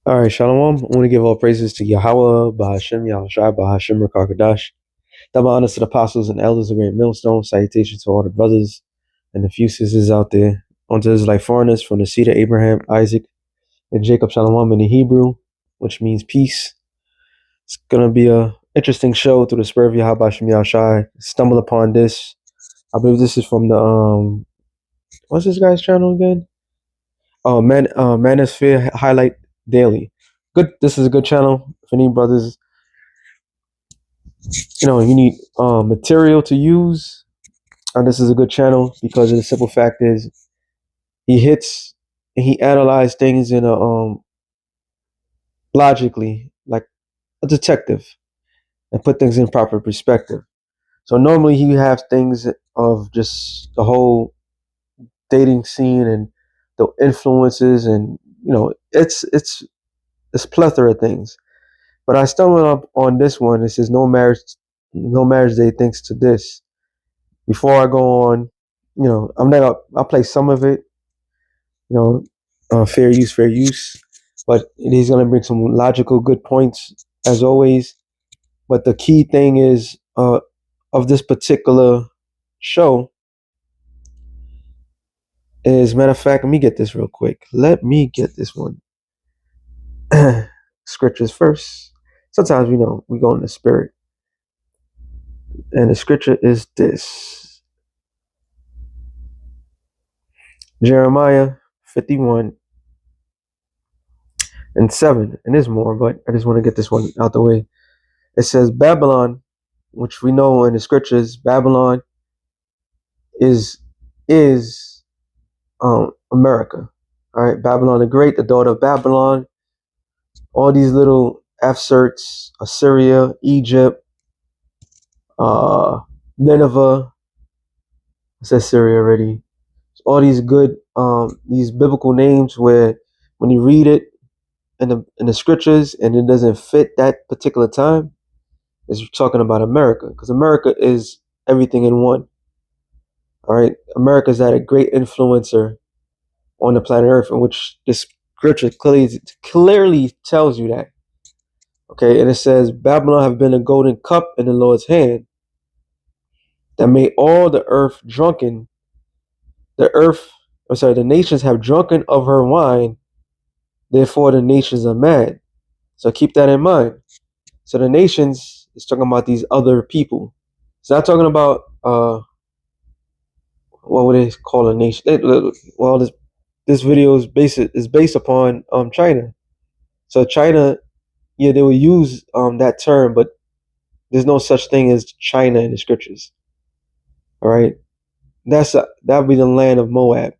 All right, Shalom. I want to give all praises to Yahweh, Bahashem, Yahushua, Bahashem, Rakakadash. Double honors to the apostles and elders of Great Millstone. Salutations to all the brothers and the few sisters out there. Unto Israelite foreigners from the seed of Abraham, Isaac, and Jacob, Shalom in the Hebrew, which means peace. It's going to be a interesting show through the spirit of Yahweh, Bahashem, Yahushua. Stumble upon this. I believe this is from the, what's this guy's channel again? Oh, Manosphere Highlight Daily. Good. This is a good channel. If any brothers, you need material to use, and this is a good channel because the simple fact is he hits and he analyzes things in a logically, like a detective, and put things in proper perspective. So normally he has things of just the whole dating scene and the influences, and it's plethora of things. But I stumbled up on this one. It says no marriage day thanks to this. Before I go on, I'll play some of it, fair use. But he's gonna bring some logical, good points as always. But the key thing is of this particular show is, matter of fact, let me get this real quick. Let me get this one. Scriptures first. Sometimes we go in the spirit. And the scripture is this. Jeremiah 51 and 7. And there's more, but I just want to get this one out the way. It says Babylon, which we know in the scriptures, Babylon is America. All right, Babylon the Great, the daughter of Babylon. All these little F-certs, Assyria, Egypt, Nineveh. I said Syria already. All these good, these biblical names where when you read it in the scriptures and it doesn't fit that particular time, it's talking about America, because America is everything in one. All right, America's had a great influencer on the planet Earth, in which this scripture clearly tells you that. Okay, and it says Babylon have been a golden cup in the Lord's hand that made all the earth drunken. The nations have drunken of her wine, therefore the nations are mad. So keep that in mind. So the nations is talking about these other people. It's not talking about what would they call a nation? Well, this video is based upon China. So China, yeah, they will use that term, but there's no such thing as China in the scriptures. All right, that would be the land of Moab.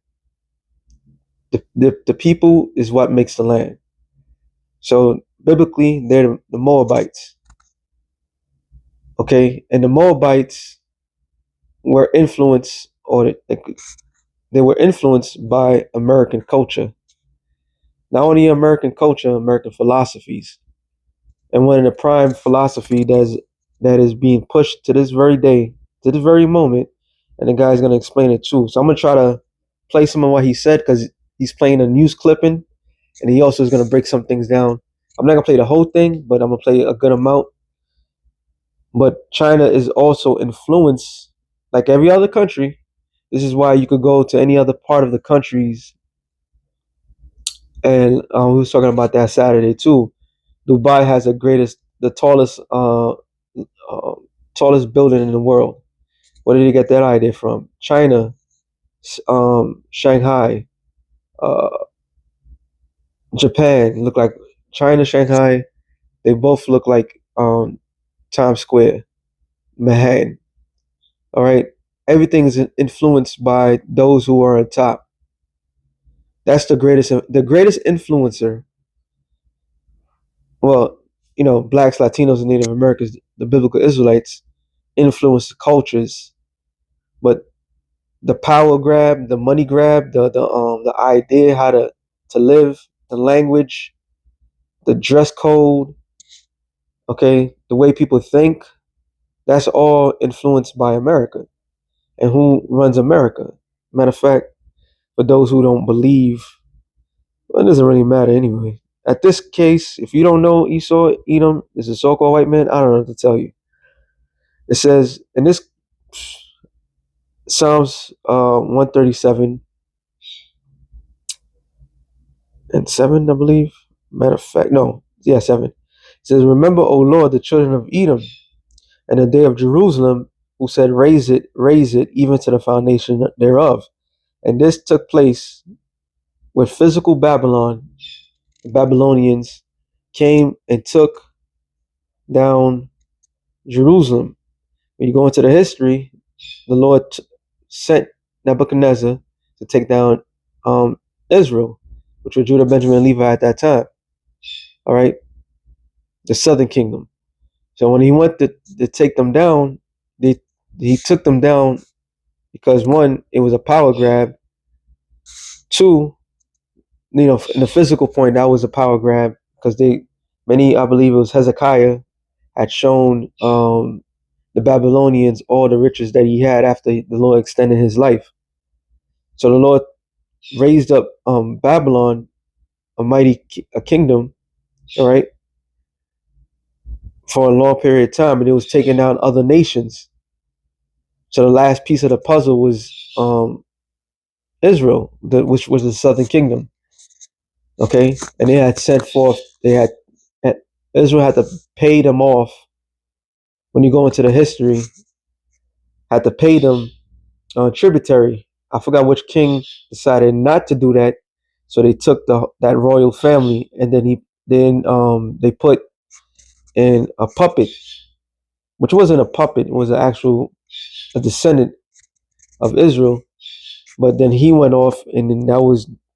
The people is what makes the land. So biblically, they're the Moabites. Okay, and the Moabites were influenced, or they were influenced by American culture. Not only American culture, American philosophies. And one of the prime philosophy that is being pushed to this very day, to this very moment, and the guy's gonna explain it too. So I'm gonna try to play some of what he said, because he's playing a news clipping, and he also is gonna break some things down. I'm not gonna play the whole thing, but I'm gonna play a good amount. But China is also influenced like every other country. This is why you could go to any other part of the countries, and we was talking about that Saturday too. Dubai has the tallest building in the world. Where did he get that idea from? China, Shanghai, uh, Japan. Look like China, Shanghai. They both look like Times Square, Manhattan. All right, everything is influenced by those who are on top. That's the greatest influencer. Well, blacks, Latinos, and Native Americans, the biblical Israelites, influence the cultures, but the power grab, the money grab, the idea how to live, the language, the dress code, okay, the way people think, that's all influenced by America. And who runs America? Matter of fact, for those who don't believe, well, it doesn't really matter anyway. at this case, if you don't know Esau, Edom is a so-called white man, I don't know what to tell you. It says in this Psalms 137 and 7, I believe. Matter of fact, no, yeah, 7. It says, "Remember, O Lord, the children of Edom, and the day of Jerusalem, who said, raise it, even to the foundation thereof." And this took place with physical Babylon. The Babylonians came and took down Jerusalem. When you go into the history, the Lord sent Nebuchadnezzar to take down Israel, which was Judah, Benjamin, and Levi at that time. All right, the southern kingdom. So when he went to take them down, he took them down because, one, it was a power grab. Two, in the physical point, that was a power grab because I believe it was Hezekiah, had shown the Babylonians all the riches that he had after the Lord extended his life. So the Lord raised up Babylon, a kingdom, all right, for a long period of time, and it was taking down other nations. So the last piece of the puzzle was Israel, which was the southern kingdom. Okay, and they had sent forth. Israel had to pay them off. When you go into the history, had to pay them tributary. I forgot which king decided not to do that, so they took that royal family, and then they put in a puppet, which wasn't a puppet; it was a descendant of Israel. But then he went off, and then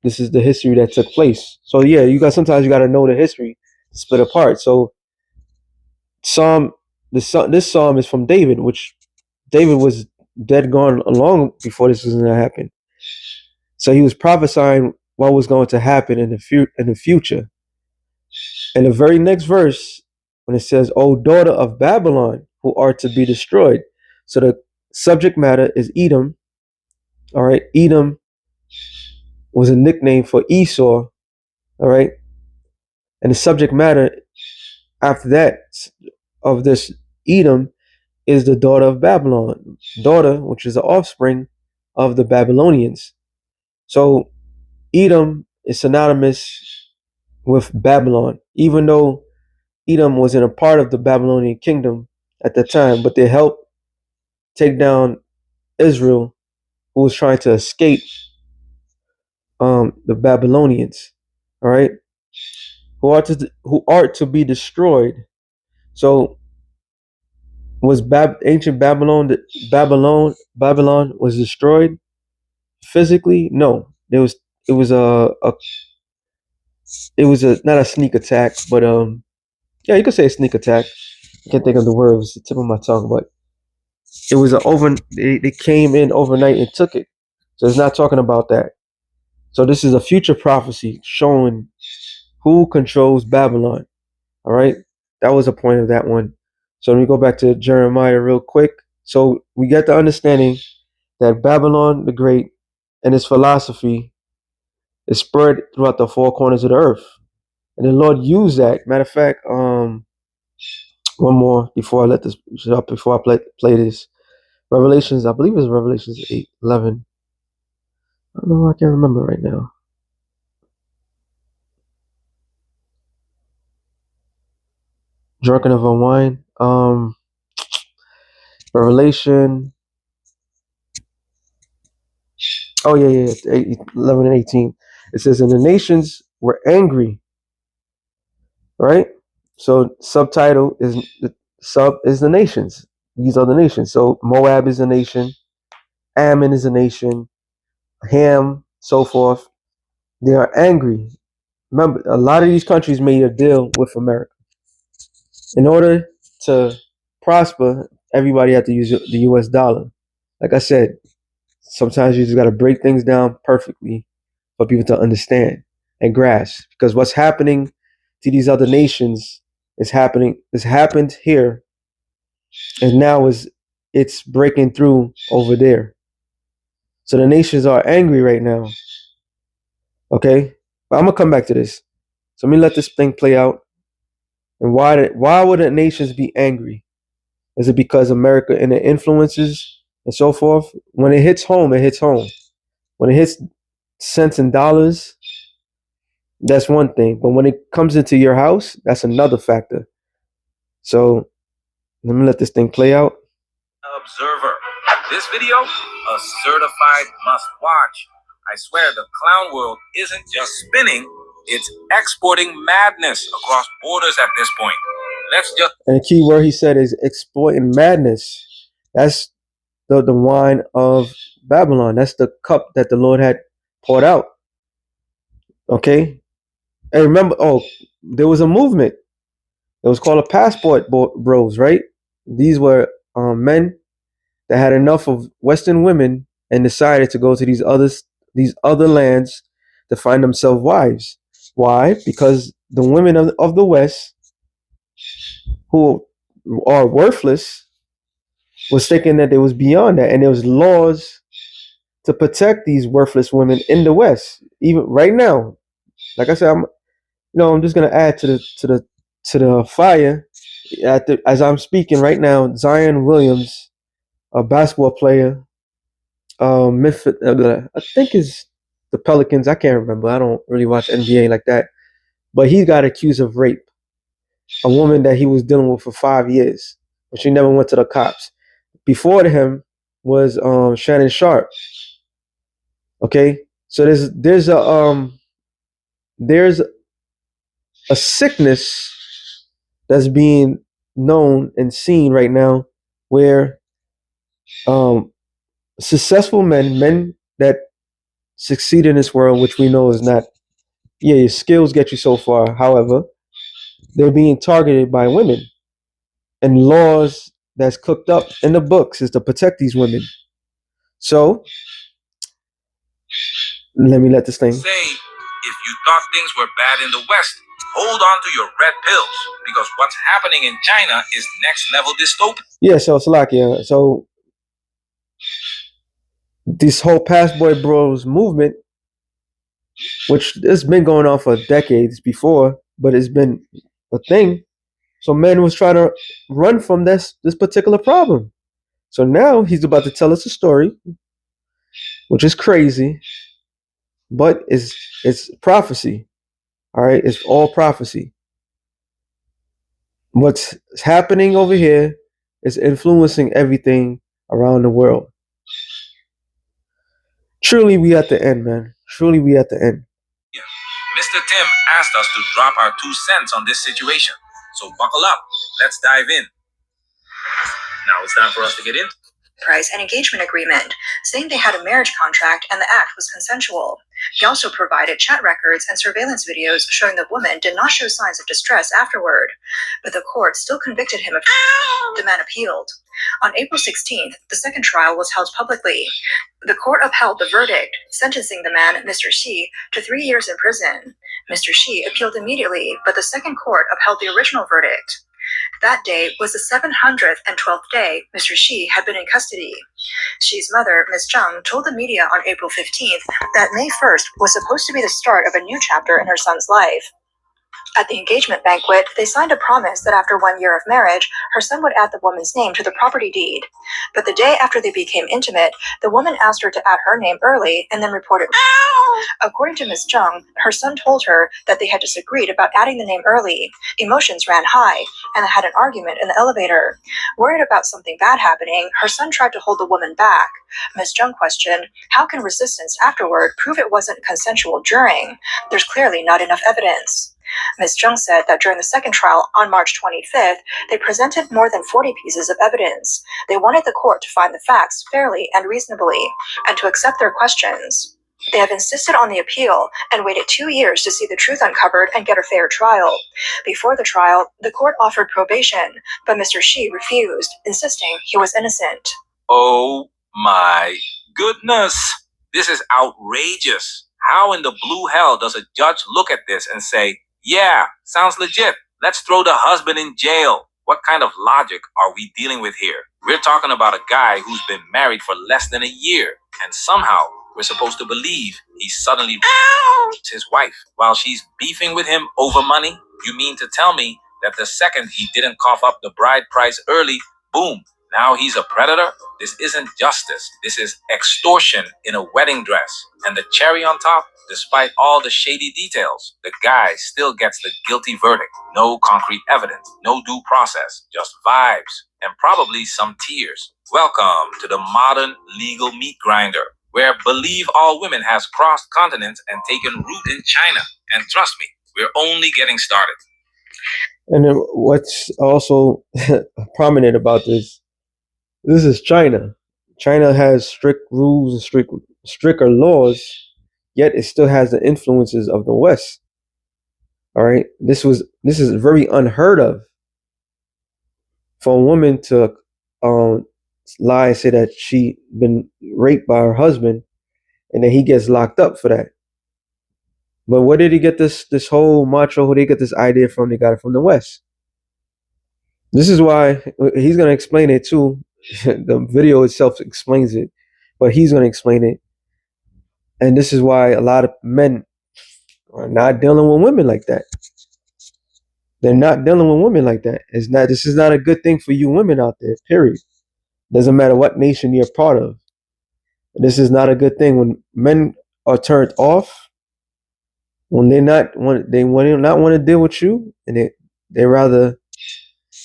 this is the history that took place. So yeah, sometimes you got to know the history to split apart. So this psalm is from David, which David was dead gone long before this was going to happen. So he was prophesying what was going to happen in the future. In the very next verse, when it says, "O daughter of Babylon, who are to be destroyed," so the subject matter is Edom. All right, Edom was a nickname for Esau. All right, and the subject matter after that of this Edom is the daughter of Babylon, daughter, which is the offspring of the Babylonians. So Edom is synonymous with Babylon, even though Edom wasn't a part of the Babylonian kingdom at the time, but they helped take down Israel, who was trying to escape the Babylonians. All right, who are to be destroyed. So was ancient Babylon was destroyed physically? No, it was not a sneak attack, but yeah, you could say a sneak attack. I can't think of the word. It was the tip of my tongue, but it was they came in overnight and took it. So it's not talking about that. So this is a future prophecy showing who controls Babylon. All right, that was a point of that one. So let me go back to Jeremiah real quick. So we get the understanding that Babylon the Great and its philosophy is spread throughout the four corners of the earth, and the Lord used that. Matter of fact, one more before I let this up, before I play this. Revelations, I believe it's Revelations 8:11. I don't know, I can't remember right now. Drunken of wine. Revelation. Oh yeah, 11 and 18. It says, "And the nations were angry." Right. So subtitle is the nations. These are the nations. So Moab is a nation. Ammon is a nation. Ham, so forth. They are angry. Remember, a lot of these countries made a deal with America. In order to prosper, everybody had to use the US dollar. Like I said, sometimes you just got to break things down perfectly for people to understand and grasp. Because what's happening to these other nations has happened here, and now it's breaking through over there. So the nations are angry right now. Okay? But I'm going to come back to this. So let me let this thing play out. And why would the nations be angry? Is it because America and the influences and so forth? When it hits home, it hits home. When it hits cents and dollars, that's one thing. But when it comes into your house, that's another factor. So let me let this thing play out. Observer. This video, a certified must watch. I swear the clown world isn't just spinning, it's exporting madness across borders at this point. Let's just. And the key word he said is exploiting madness. That's the wine of Babylon. That's the cup that the Lord had poured out. Okay? And remember, there was a movement. It was called a passport bros, right? These were men that had enough of Western women and decided to go to these other lands to find themselves wives. Why? Because the women of the West, who are worthless, was thinking that there was beyond that, and there was laws to protect these worthless women in the West. Even right now, like I said, I'm just gonna add to the fire. As I'm speaking right now, Zion Williams, a basketball player, I think is the Pelicans. I can't remember. I don't really watch NBA like that. But he got accused of rape. A woman that he was dealing with for 5 years, but she never went to the cops. Before him was Shannon Sharp. Okay, so there's a sickness that's being known and seen right now, where successful men that succeed in this world, which we know is not, your skills get you so far. However, they're being targeted by women, and laws that's cooked up in the books is to protect these women. So let me let this thing. Say, if you thought things were bad in the West, hold on to your red pills, because what's happening in China is next level dystopian. Yeah, so Salakia. So this whole Passport Bros movement, which has been going on for decades before, but it's been a thing. So man was trying to run from this particular problem. So now he's about to tell us a story, which is crazy, but it's prophecy. All right, it's all prophecy. What's happening over here is influencing everything around the world. Truly, we at the end, man. Truly, we at the end. Yeah. Mr. Tim asked us to drop our 2 cents on this situation. So buckle up. Let's dive in. Now it's time for us to get in. Price an engagement agreement, saying they had a marriage contract and the act was consensual. He also provided chat records and surveillance videos showing the woman did not show signs of distress afterward, but the court still convicted him of. The man appealed. On April 16th, the second trial was held publicly. The court upheld the verdict, sentencing the man, Mr. Xi, to 3 years in prison. Mr. Xi appealed immediately, but the second court upheld the original verdict. That day was the 712th day Mr. Xi had been in custody. Xi's mother, Ms. Zhang, told the media on April 15th that May 1st was supposed to be the start of a new chapter in her son's life. At the engagement banquet, they signed a promise that after 1 year of marriage, her son would add the woman's name to the property deed. But the day after they became intimate, the woman asked her to add her name early and then reported. According to Ms. Zhang, her son told her that they had disagreed about adding the name early. Emotions ran high, and they had an argument in the elevator. Worried about something bad happening, her son tried to hold the woman back. Ms. Zhang questioned, how can resistance afterward prove it wasn't consensual during? There's clearly not enough evidence. Ms. Zhang said that during the second trial on March 25th, they presented more than 40 pieces of evidence. They wanted the court to find the facts fairly and reasonably, and to accept their questions. They have insisted on the appeal and waited 2 years to see the truth uncovered and get a fair trial. Before the trial, the court offered probation, but Mr. Xi refused, insisting he was innocent. Oh my goodness. This is outrageous. How in the blue hell does a judge look at this and say, yeah, sounds legit. Let's throw the husband in jail. What kind of logic are we dealing with here? We're talking about a guy who's been married for less than a year, and somehow we're supposed to believe he suddenly his wife while she's beefing with him over money? You mean to tell me that the second he didn't cough up the bride price early, boom, now he's a predator? This isn't justice. This is extortion in a wedding dress. And the cherry on top, despite all the shady details, the guy still gets the guilty verdict. No concrete evidence, no due process, just vibes, and probably some tears. Welcome to the modern legal meat grinder, where Believe All Women has crossed continents and taken root in China. And trust me, we're only getting started. And then what's also prominent about this is China. China has strict rules and stricter laws, yet it still has the influences of the West. All right, this is very unheard of for a woman to lie and say that she been raped by her husband, and then he gets locked up for that. But where did he get this whole macho? Who did he get this idea from? They got it from the West. This is why he's gonna explain it too. The video itself explains it, but he's gonna explain it. And this is why a lot of men are not dealing with women like that. They're not dealing with women like that. This is not a good thing for you women out there, period. Doesn't matter what nation you're part of. This is not a good thing. When men are turned off, when they not want to deal with you, and they rather,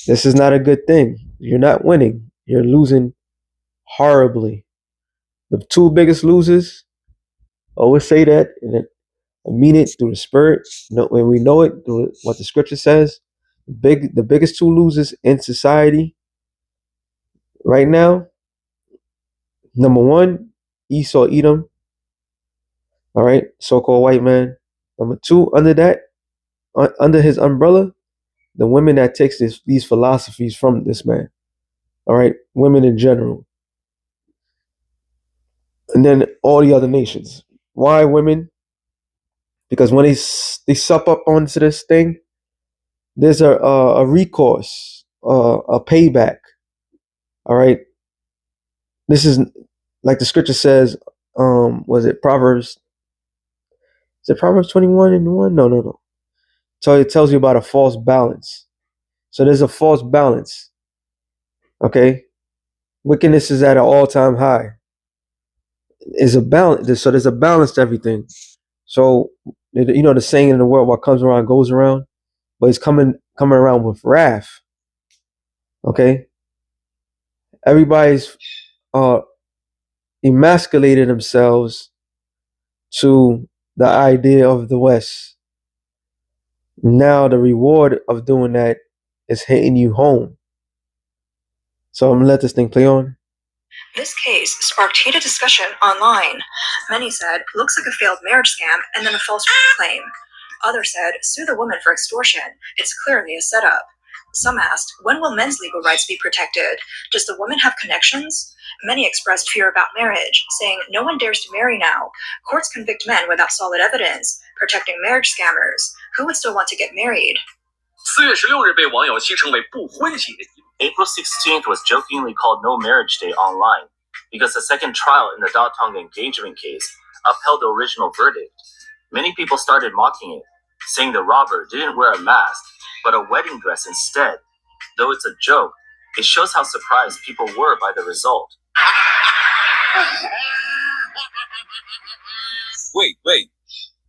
this is not a good thing. You're not winning. You're losing horribly. The two biggest losers, I always say that, and I mean it through the spirit. When we know it through what the scripture says, the biggest two losers in society right now, number one, Esau Edom, all right, so-called white man. Number two, under his umbrella, the women that takes these philosophies from this man, all right, women in general. And then all the other nations. Why women? Because when they sup up onto this thing, there's a recourse, a payback. All right. This is like the scripture says. Was it Proverbs? Is it Proverbs 21:1? No. So it tells you about a false balance. So there's a false balance. Okay. Wickedness is at an all-time high. Is a balance. So there's a balance to everything. So the saying in the world, what comes around goes around, but it's coming around with wrath. Okay. Everybody's emasculated themselves to the idea of the West. Now the reward of doing that is hitting you home. So I'm gonna let this thing play on. This case sparked heated discussion online. Many said, looks like a failed marriage scam and then a false claim. Others said, sue the woman for extortion. It's clearly a setup. Some asked, when will men's legal rights be protected? Does the woman have connections? Many expressed fear about marriage, saying no one dares to marry now. Courts convict men without solid evidence, protecting marriage scammers. Who would still want to get married? 4月16日被网友戏称为不婚节。April 16th was jokingly called No Marriage Day online because the second trial in the Datong engagement case upheld the original verdict. Many people started mocking it, saying the robber didn't wear a mask, but a wedding dress instead. Though it's a joke, it shows how surprised people were by the result. Wait.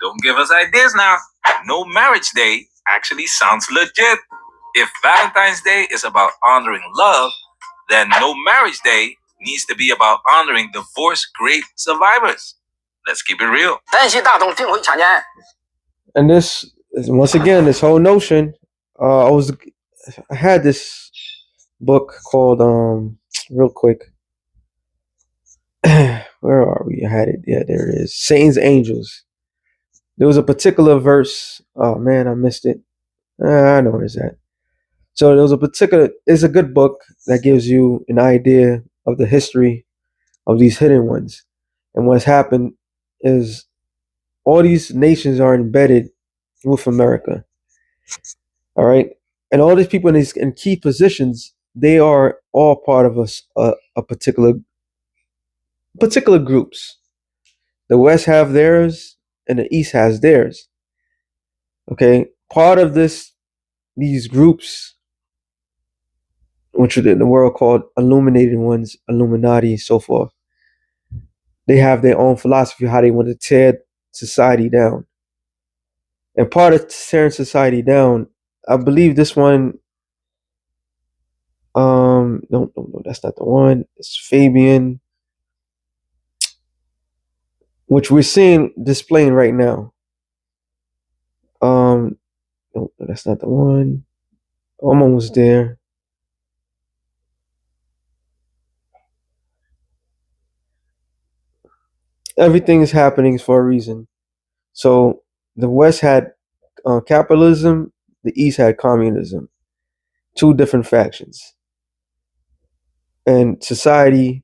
Don't give us ideas now. No Marriage Day actually sounds legit. If Valentine's Day is about honoring love, then No Marriage Day needs to be about honoring divorce rate survivors. Let's keep it real. And this is, once again, this whole notion. I had this book called real quick. Where are we? I had it. Yeah, there it is. Satan's Angels. There was a particular verse. Oh man, I missed it. I know where it's at. So there was it's a good book that gives you an idea of the history of these hidden ones. And what's happened is all these nations are embedded with America. All right. And all these people in key positions, they are all part of a particular groups. The West have theirs, and the East has theirs. Okay, part of these groups, which are in the world called illuminated ones, Illuminati, so forth, they have their own philosophy how they want to tear society down. And part of tearing society down, I believe this one, no, that's not the one. It's Fabian, which we're seeing displaying right now. No, that's not the one. I'm almost there. Everything is happening for a reason. So the West had capitalism, the East had communism. Two different factions. And society,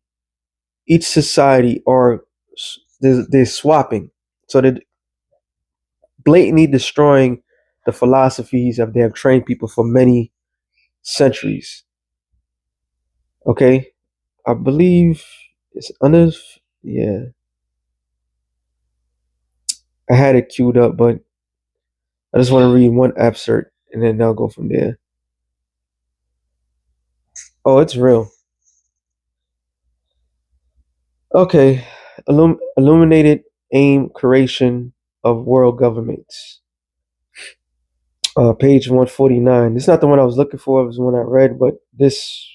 each society are they're swapping. So they're blatantly destroying the philosophies that they have trained people for many centuries. Okay, I believe it's under. Yeah, I had it queued up, but I just want to read one excerpt and then I'll go from there. Oh, it's real. Okay, illuminated aim creation of world governments. Page 149. This is not the one I was looking for. It was the one I read, but this,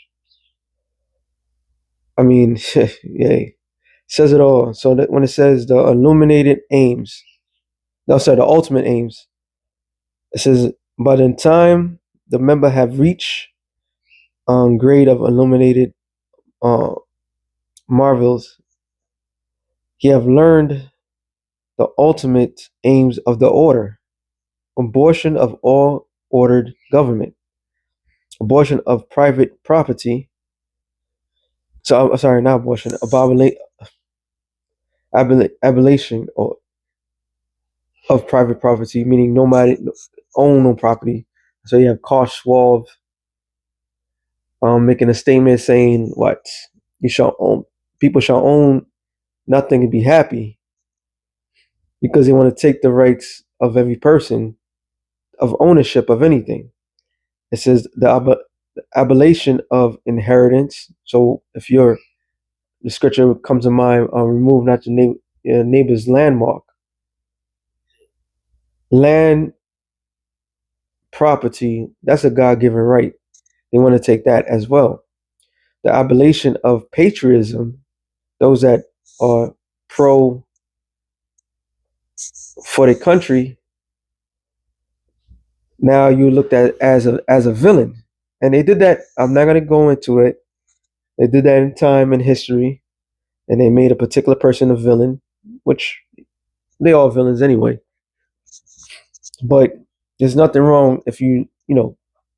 I mean, yay, says it all. So that when it says the illuminated aims, no, sorry, the ultimate aims, it says, but in time, the member have reached grade of illuminated marvels. He have learned the ultimate aims of the order, abortion of all ordered government, abortion of private property. So I'm sorry, not abortion, abolition or of private property, meaning nobody own no property. So you have Karl Schwab making a statement saying what you shall own, people shall own nothing and be happy, because they want to take the rights of every person of ownership of anything. It says the abolition of inheritance. So if the scripture comes to mind, remove not your neighbor's landmark. Land property, that's a God-given right. They want to take that as well. The abolition of patriotism, those that are pro for the country, now you looked at as a villain. And they did that. I'm not going to go into it. They did that in time in history, and they made a particular person a villain, which they are villains anyway. But there's nothing wrong if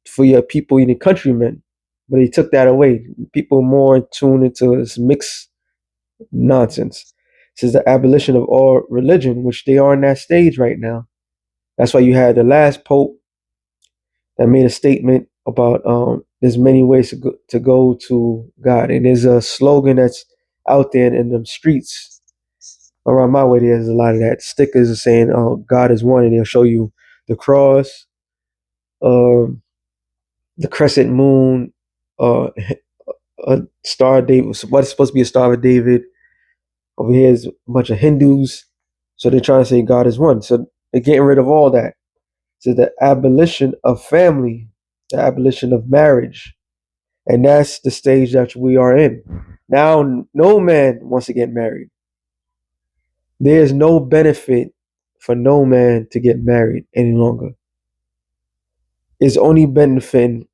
for your people, your countrymen. But he took that away. People more tuned into this mixed nonsense. It says the abolition of all religion, which they are in that stage right now. That's why you had the last pope that made a statement about there's many ways to go to God, and there's a slogan that's out there in the streets around my way. There's a lot of that stickers saying, "Oh, God is one," and they'll show you the cross, the crescent moon, a star of David. What's supposed to be a star of David. Over here is a bunch of Hindus, so they're trying to say God is one. So they're getting rid of all that. So the abolition of family, the abolition of marriage, and that's the stage that we are in. Now, no man wants to get married. There's no benefit for no man to get married any longer. It's only benefiting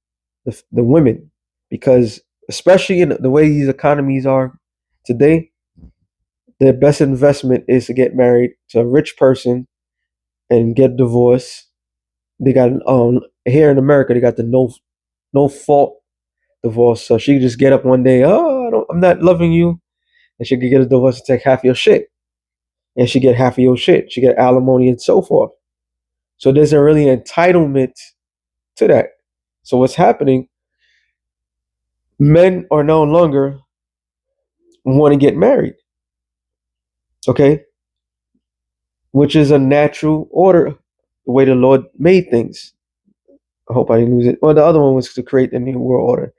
the women, because especially in the way these economies are today, their best investment is to get married to a rich person and get divorced. They got here in America, they got the no fault divorce, so she could just get up one day, I'm not loving you, and she could get a divorce and take half of your shit, and she get half of your shit. She get alimony and so forth. So there's a really entitlement to that. So what's happening? Men are no longer want to get married. Okay, which is a natural order, the way the Lord made things. I hope I didn't lose it. Well, the other one was to create the new world order.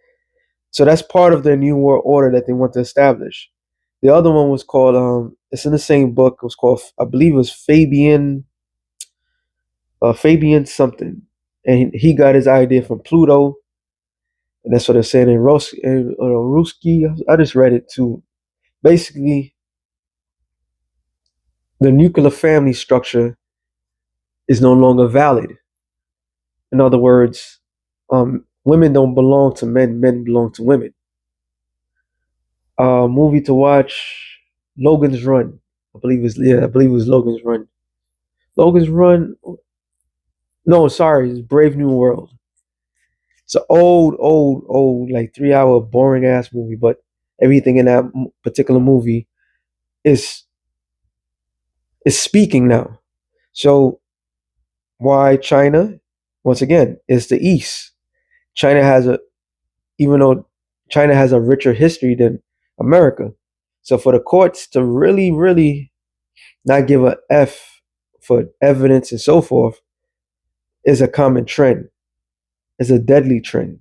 So that's part of the new world order that they want to establish. The other one was called, it's in the same book. It was called, I believe it was Fabian something. And he got his idea from Pluto. And that's what they're saying in Ruski. I just read it too. Basically, the nuclear family structure is no longer valid. In other words, women don't belong to men, men belong to women. Movie to watch, Logan's Run. I believe it was Logan's Run. Logan's Run. No, sorry, it's Brave New World. It's an old, like 3 hour boring ass movie, but everything in that particular movie is speaking now. So why China? Once again, it's the East. Even though China has a richer history than America. So for the courts to really, really not give a F for evidence and so forth is a common trend. It's a deadly trend.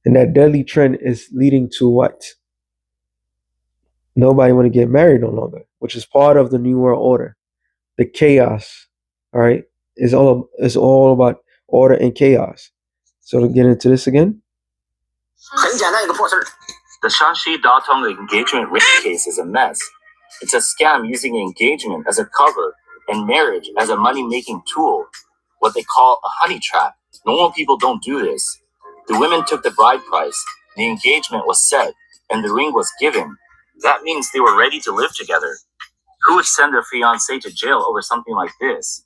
And that deadly trend is leading to what? Nobody want to get married no longer, which is part of the New World Order. The chaos, all right, is all about order and chaos. So to get into this again. The Shaanxi Datong engagement ring case is a mess. It's a scam using engagement as a cover and marriage as a money-making tool, what they call a honey trap. Normal people don't do this. The women took the bride price, the engagement was set, and the ring was given. That means they were ready to live together. Who would send their fiancé to jail over something like this?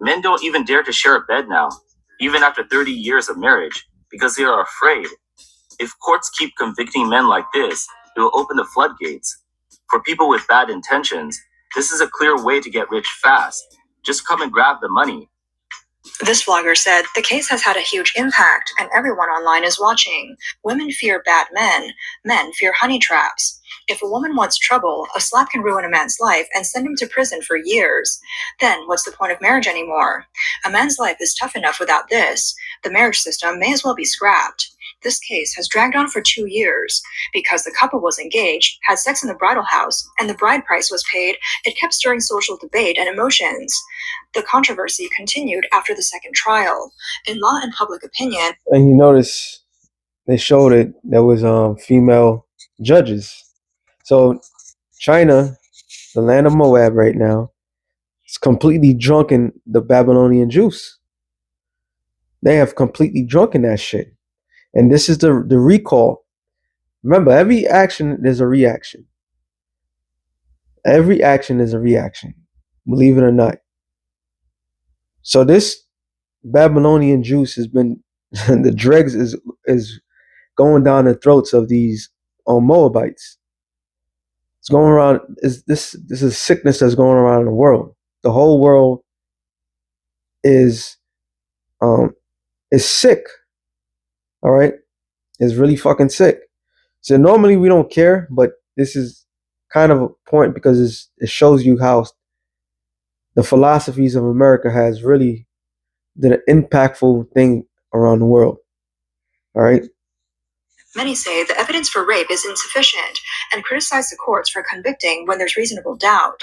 Men don't even dare to share a bed now, even after 30 years of marriage, because they are afraid. If courts keep convicting men like this, it will open the floodgates. For people with bad intentions, this is a clear way to get rich fast. Just come and grab the money. This vlogger said, the case has had a huge impact and everyone online is watching. Women fear bad men. Men fear honey traps. If a woman wants trouble, a slap can ruin a man's life and send him to prison for years. Then what's the point of marriage anymore? A man's life is tough enough without this. The marriage system may as well be scrapped. This case has dragged on for 2 years. Because the couple was engaged, had sex in the bridal house, and the bride price was paid, it kept stirring social debate and emotions. The controversy continued after the second trial. In Law and Public Opinion, and you notice they showed it, there was female judges. So China, the land of Moab right now, is completely drunk in the Babylonian juice. They have completely drunk in that shit. And this is the recall. Remember, every action there's a reaction. Every action is a reaction, believe it or not. So this Babylonian juice has been, the dregs is going down the throats of these Moabites. It's going around. This is sickness that's going around the world. The whole world is sick. All right, is really fucking sick. So normally we don't care, but this is kind of a point because it shows you how the philosophies of America has really did an impactful thing around the world. All right. many say the evidence for rape is insufficient and criticize the courts for convicting when there's reasonable doubt.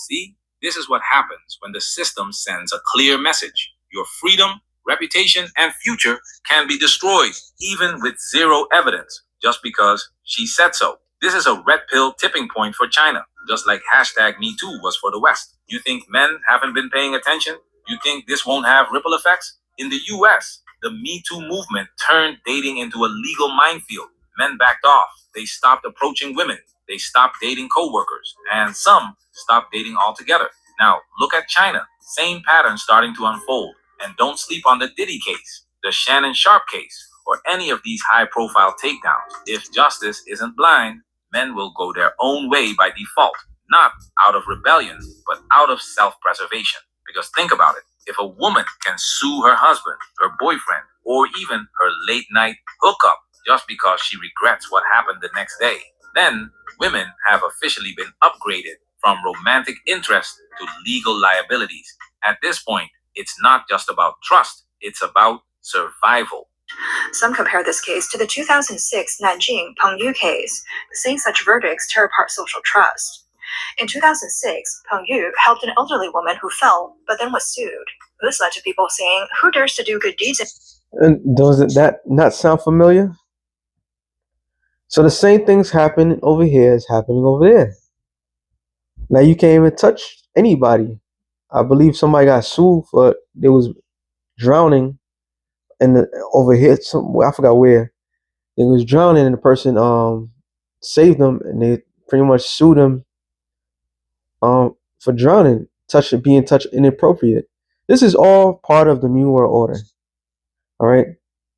See, this is what happens when the system sends a clear message. Your freedom, reputation, and future can be destroyed, even with zero evidence, just because she said so. This is a red pill tipping point for China, just like #MeToo was for the West. You think men haven't been paying attention? You think this won't have ripple effects? In the US, the Me Too movement turned dating into a legal minefield. Men backed off. They stopped approaching women. They stopped dating coworkers. And some stopped dating altogether. Now, look at China. Same pattern starting to unfold. And don't sleep on the Diddy case, the Shannon Sharp case, or any of these high-profile takedowns. If justice isn't blind, men will go their own way by default, not out of rebellion, but out of self-preservation. Because think about it. If a woman can sue her husband, her boyfriend, or even her late night hookup just because she regrets what happened the next day. Then, women have officially been upgraded from romantic interest to legal liabilities. At this point, it's not just about trust, it's about survival. Some compare this case to the 2006 Nanjing Peng Yu case, saying such verdicts tear apart social trust. In 2006, Peng Yu helped an elderly woman who fell but then was sued. This led to people saying, "Who dares to do good deeds?" And doesn't that not sound familiar? So the same things happen over here is happening over there. Now you can't even touch anybody. I believe somebody got sued for they was drowning and over here I forgot where they was drowning and the person saved them and they pretty much sued them for drowning, being touched inappropriate. This is all part of the New World Order. All right,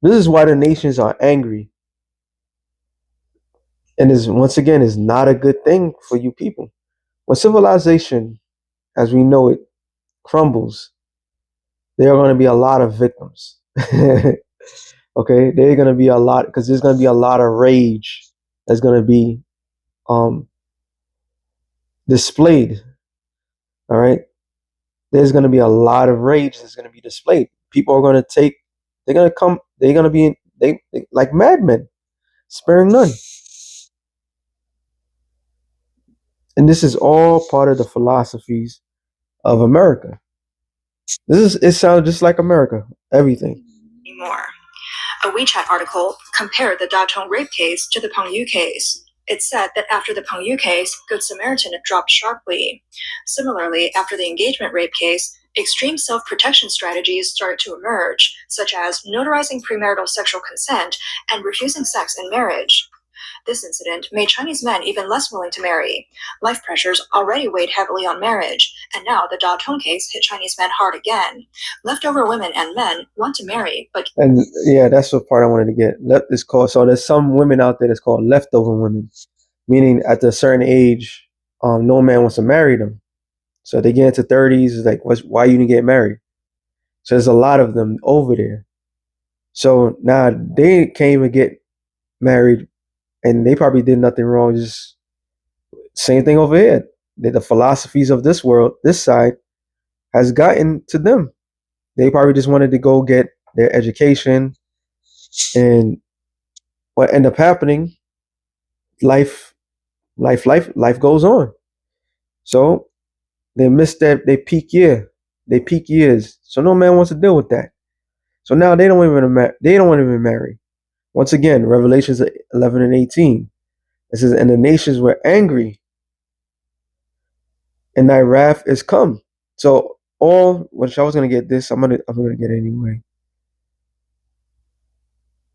this is why the nations are angry, and is once again is not a good thing for you people. When civilization, as we know it, crumbles, there are going to be a lot of victims. Okay, there are going to be a lot because there's going to be a lot of rage that's going to be displayed. All right, there's going to be a lot of rage that's going to be displayed. People are going to take. They're going to come. They're going to be they like madmen, sparing none. And this is all part of the philosophies of America. It sounds just like America. Everything. More. A WeChat article compared the Datong rape case to the Peng Yu case. It said that after the Peng Yu case, Good Samaritan had dropped sharply. Similarly, after the engagement rape case, extreme self-protection strategies started to emerge, such as notarizing premarital sexual consent and refusing sex in marriage. This incident made Chinese men even less willing to marry. Life pressures already weighed heavily on marriage, and now the Datong case hit Chinese men hard again. Leftover women and men want to marry, but... And yeah, that's what part I wanted to get. It's called, so there's some women out there that's called leftover women, meaning at a certain age, no man wants to marry them. So they get into 30s, it's like, why you didn't get married? So there's a lot of them over there. So now they can't even get married, and they probably did nothing wrong. Just same thing over here. The philosophies of this world, this side, has gotten to them. They probably just wanted to go get their education, and what ended up happening, life goes on. So they missed their peak years. So no man wants to deal with that. So now they don't want to even marry. Once again, Revelations 11 and 18. It says, and the nations were angry, and thy wrath is come. So which I was gonna get this, I'm gonna get it anyway.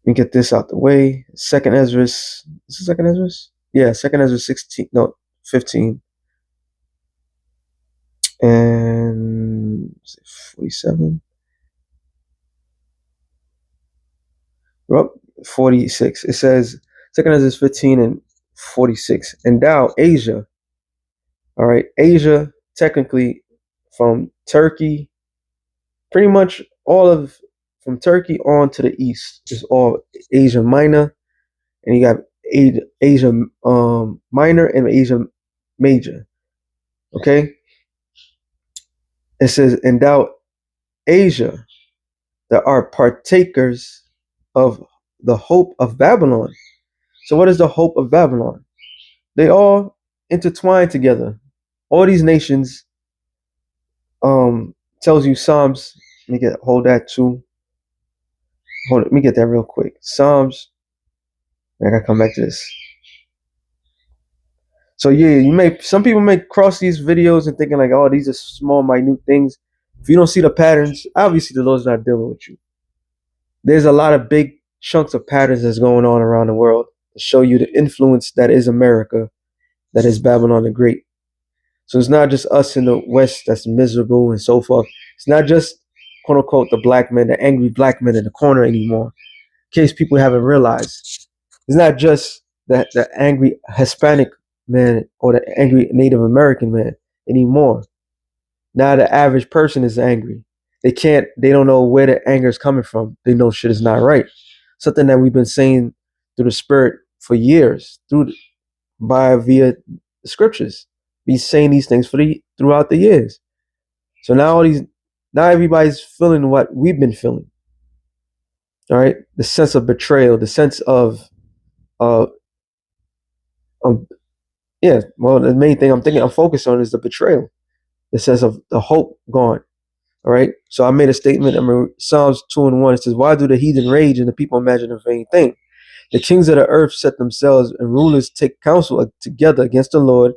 Let me get this out the way. Second Ezra. Is it Second Ezra? Yeah, Second Ezra 15. And 47. Well, 46. It says Second Ezra 15 and 46. And thou, Asia. All right, Asia, technically from Turkey, pretty much from Turkey on to the east is all Asia Minor, and you got Asia Minor and Asia Major. Okay, it says, and thou, Asia, that are partakers of the hope of Babylon. So what is the hope of Babylon? They all intertwine together. All these nations tells you Psalms. Let me hold that too. Let me get that real quick. Psalms. I gotta come back to this. So yeah, some people may cross these videos and thinking like, oh, these are small, minute things. If you don't see the patterns, obviously the Lord's not dealing with you. There's a lot of big chunks of patterns that's going on around the world to show you the influence that is America, that is Babylon the Great. So it's not just us in the West that's miserable and so forth. It's not just, quote unquote, the black men, the angry black men in the corner anymore. In case people haven't realized, it's not just the angry Hispanic man or the angry Native American man anymore. Now the average person is angry. They don't know where the anger is coming from. They know shit is not right. Something that we've been saying through the spirit for years, via the scriptures. He's saying these things throughout the years. So now everybody's feeling what we've been feeling. All right, the sense of betrayal, the sense of yeah. Well, the main thing I'm focused on is the betrayal, the sense of the hope gone. All right. So I made a statement. Psalms 2:1. It says, "Why do the heathen rage and the people imagine a vain thing? The kings of the earth set themselves, and rulers take counsel together against the Lord,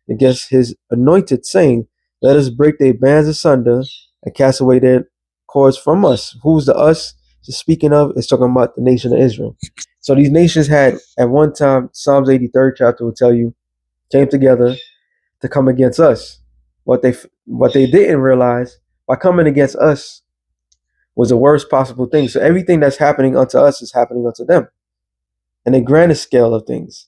against his anointed, saying, Let us break their bands asunder and cast away their cords from us." Who's the us? Just speaking of, it's talking about the nation of Israel. So these nations had at one time, Psalms 83rd chapter will tell you, came together to come against us. What they didn't realize, by coming against us, was the worst possible thing. So everything that's happening unto us is happening unto them. And the grandest scale of things.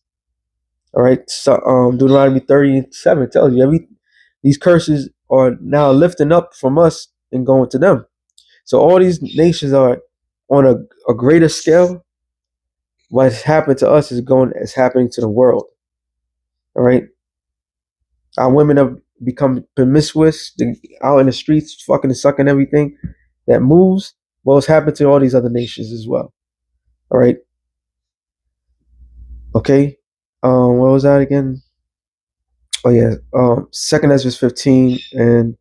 All right. So Deuteronomy 37 tells you these curses are now lifting up from us and going to them. So all these nations are on a greater scale. What's happened to us is happening to the world. All right. Our women have become promiscuous, out in the streets, fucking and sucking everything that moves. Well, it's happened to all these other nations as well. All right. Okay. What was that again? Oh yeah. 2nd Ezra 15 and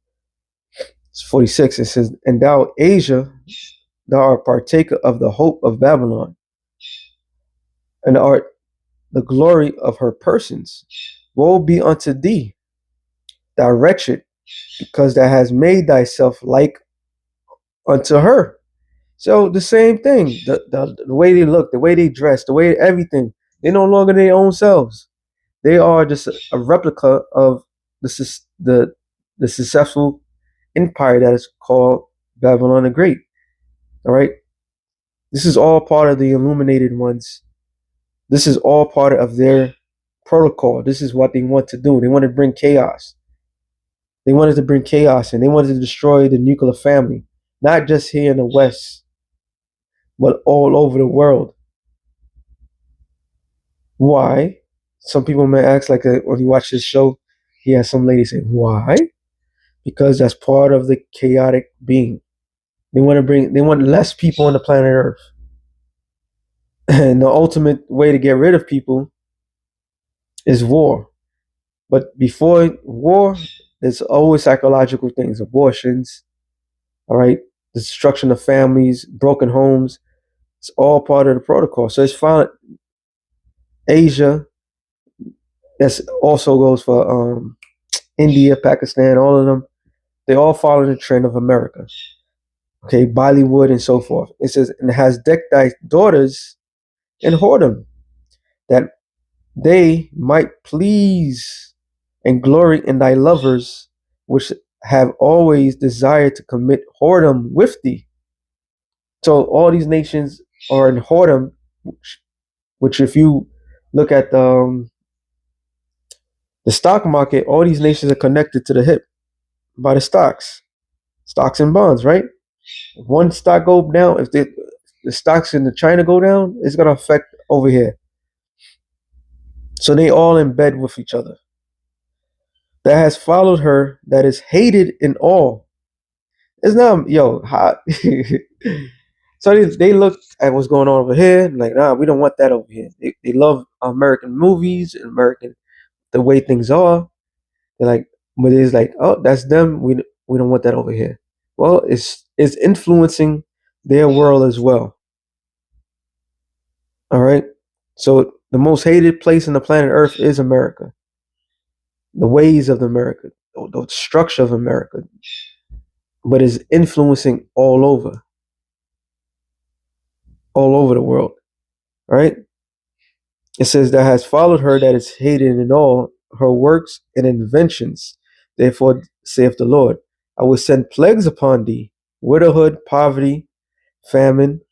46. It says, "And thou, Asia, thou art partaker of the hope of Babylon, and art the glory of her persons. Woe be unto thee, thou wretched, because thou hast made thyself like unto her." So the same thing, the way they look, the way they dress, the way everything, they're no longer their own selves. They are just a replica of the successful empire that is called Babylon the Great. All right, this is all part of the illuminated ones. This is all part of their protocol. This is what they want to do. They want to bring chaos. They wanted to bring chaos, and they wanted to destroy the nuclear family, not just here in the West, but all over the world. Why? Some people may ask, like when you watch this show, he has some lady say, "Why?" Because that's part of the chaotic being. They want less people on the planet Earth. And the ultimate way to get rid of people is war. But before war, there's always psychological things, abortions, all right, the destruction of families, broken homes. It's all part of the protocol. So it's found Asia. That also goes for India, Pakistan, all of them. They all follow the trend of America. Okay, Bollywood and so forth. It says, "And has decked thy daughters in whoredom, that they might please and glory in thy lovers, which have always desired to commit whoredom with thee." So all these nations are in whoredom, which if you look at the stock market, all these nations are connected to the hip by the stocks and bonds, right? If one stock go down, if the stocks in China go down, it's gonna affect over here. So they all in bed with each other. "That has followed her, that is hated in all." It's not hot. So they look at what's going on over here, like, nah, we don't want that over here. They love American movies and the way things are. They're like, but it's like, oh, that's them. We don't want that over here. Well, it's influencing their world as well. All right. So the most hated place on the planet Earth is America. The ways of America, the structure of America, but is influencing all over the world. All right. It says, "That has followed her, that is hated in all her works and inventions. Therefore, saith the Lord, I will send plagues upon thee, widowhood, poverty, famine,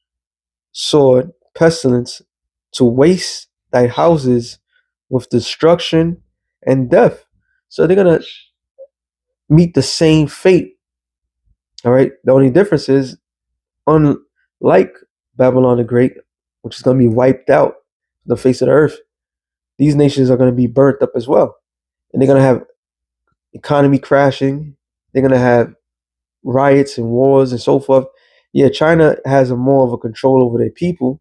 sword, pestilence, to waste thy houses with destruction and death." So they're going to meet the same fate All right. The only difference is, unlike Babylon the Great, which is going to be wiped out from the face of the earth, these nations are going to be burnt up as well. And they're going to have economy crashing. They're going to have riots and wars and so forth. Yeah, China has a more of a control over their people,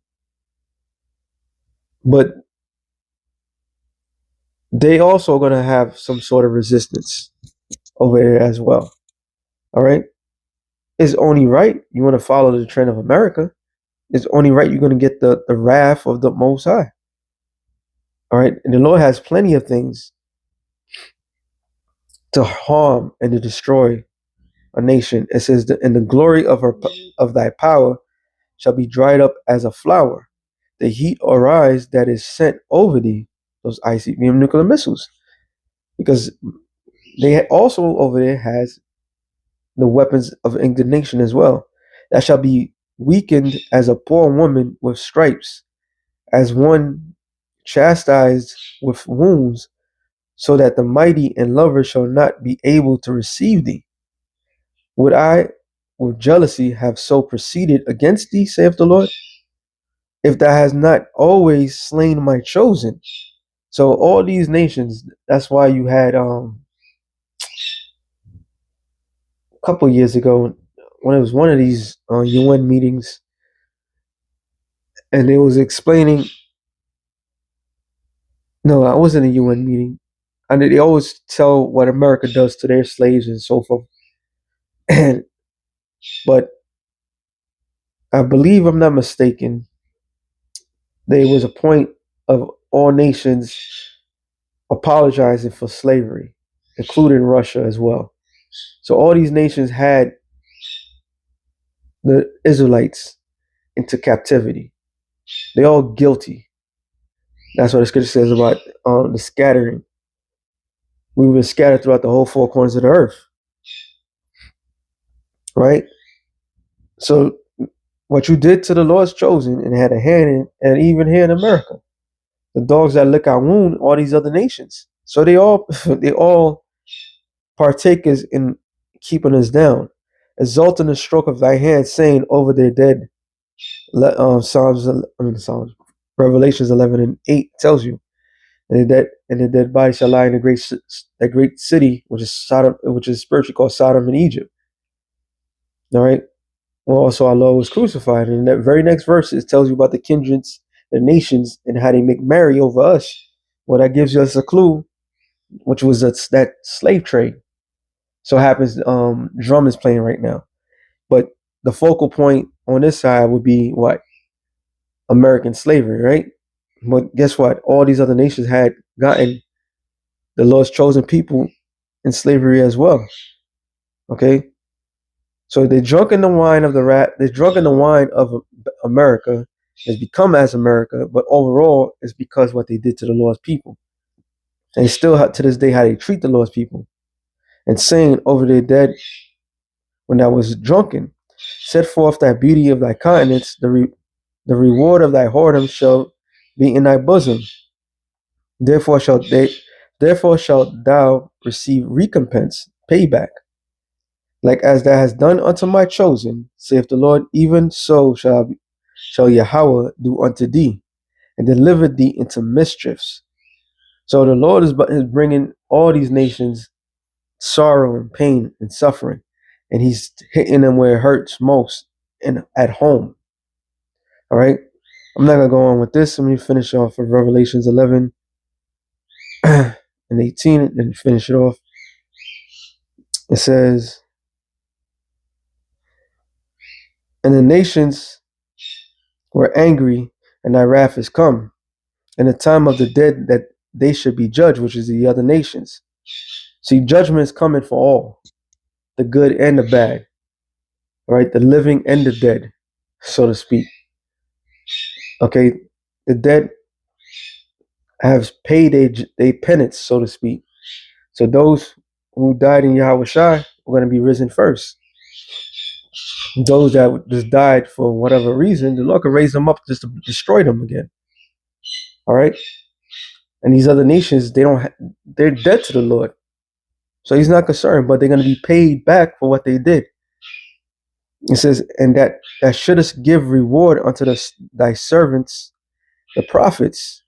but they also are going to have some sort of resistance over there as well. All right. It's only right you want to follow the trend of America. It's only right you're going to get the wrath of the Most High. All right. And the Lord has plenty of things to harm and to destroy a nation. It says, "And the glory of thy power shall be dried up as a flower. The heat arise that is sent over thee," those ICBM nuclear missiles, because they also over there has the weapons of indignation as well. "That shall be weakened as a poor woman with stripes, as one chastised with wounds, so that the mighty and lover shall not be able to receive thee. Would I with jealousy have so proceeded against thee, saith the Lord, if thou hast not always slain my chosen?" So all these nations, that's why you had a couple years ago, when it was one of these UN meetings, and it was explaining, no, I wasn't a UN meeting, and they always tell what America does to their slaves and so forth. But I believe, I'm not mistaken, there was a point of all nations apologizing for slavery, including Russia as well. So all these nations had the Israelites into captivity. They're all guilty. That's what the scripture says about the scattering. We were scattered throughout the whole four corners of the earth. Right? So what you did to the Lord's chosen and had a hand in, and even here in America, the dogs that lick our wound, all these other nations. So they all partakers in keeping us down. "Exult in the stroke of thy hand, saying over their dead." Psalms, Revelations 11:8 tells you, "And the dead body shall lie in that great city, which is Sodom, which is spiritually called Sodom and Egypt." All right. Well, also our Lord was crucified, and in that very next verse it tells you about the kindreds, the nations, and how they make merry over us. Well, that gives us a clue, which was that slave trade. So it happens, drum is playing right now, but the focal point on this side would be what? American slavery, right? But guess what? All these other nations had gotten the Lord's chosen people in slavery as well. Okay, so they're drunk in the wine of they're drunk in the wine of America. Has become as America, but overall, it's because what they did to the Lord's people, and still to this day how they treat the Lord's people, and saying over their dead, when I was drunken, "Set forth thy beauty of thy countenance, the reward of thy whoredom shall be in thy bosom. Therefore shalt thou receive recompense, payback, like as thou hast done unto my chosen, saith the Lord, even so shall Yahweh do unto thee, and deliver thee into mischiefs." So the Lord is bringing all these nations sorrow and pain and suffering, and he's hitting them where it hurts most, and at home. All right. I'm not going to go on with this. Let me finish off with Revelations 11 and 18 and finish it off. It says, "And the nations were angry, and thy wrath is come, and the time of the dead that they should be judged," which is the other nations. See, judgment is coming for all, the good and the bad, all right, the living and the dead, so to speak. Okay, the dead have paid their penance, so to speak. So those who died in Yahweh Shai are going to be risen first. Those that just died for whatever reason, the Lord can raise them up just to destroy them again. All right. And these other nations, they're dead to the Lord. So he's not concerned, but they're going to be paid back for what they did. It says, and that shouldest give reward unto thy servants, the prophets,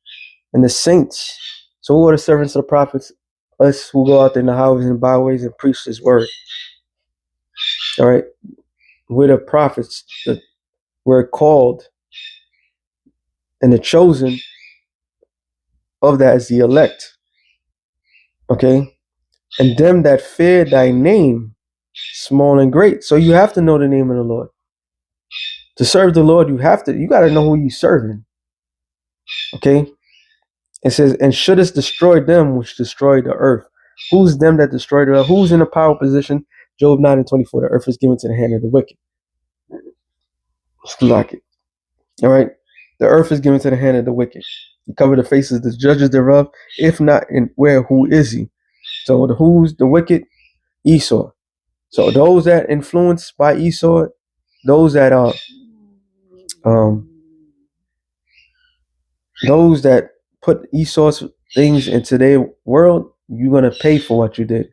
and the saints. So who are the servants of the prophets? Us who go out there in the highways and byways and preach His word. All right, we're the prophets. We're called, and the chosen of that is the elect. Okay, and them that fear thy name, small and great. So you have to know the name of the Lord. To serve the Lord, you got to know who you're serving. Okay. It says, and shouldest destroy them which destroy the earth. Who's them that destroy the earth? Who's in a power position? Job 9:24. The earth is given to the hand of the wicked. Like it. All right. The earth is given to the hand of the wicked. He covered the faces of the judges thereof. If not, in where, who is he? So who's the wicked? Esau. So those that influenced by Esau, those that are those that put Esau's things into their world, you're gonna pay for what you did.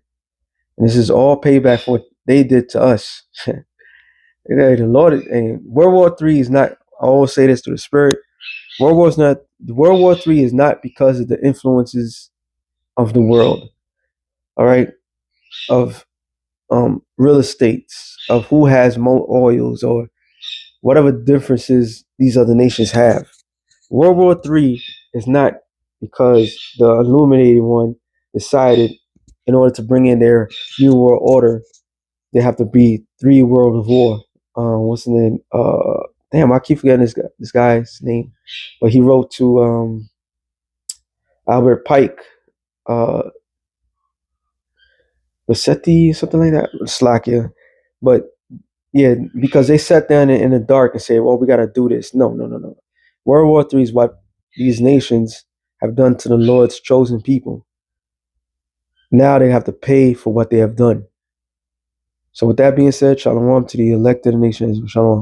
And this is all payback for what they did to us. The Lord, and World War III is not, I always say this to the spirit, World War III is not because of the influences of the world, all right, of real estates, of who has more oils, or whatever differences these other nations have. World War III is not because the Illuminated one decided in order to bring in their new world order, they have to be 3 world of war. What's the name? Damn, I keep forgetting this guy's name, but he wrote to Albert Pike, Bassetti, something like that, Slovakia. But yeah, because they sat down in the dark and said, well, we got to do this. No. World War III is what these nations have done to the Lord's chosen people. Now they have to pay for what they have done. So with that being said, shalom to the elected nations. Shalom.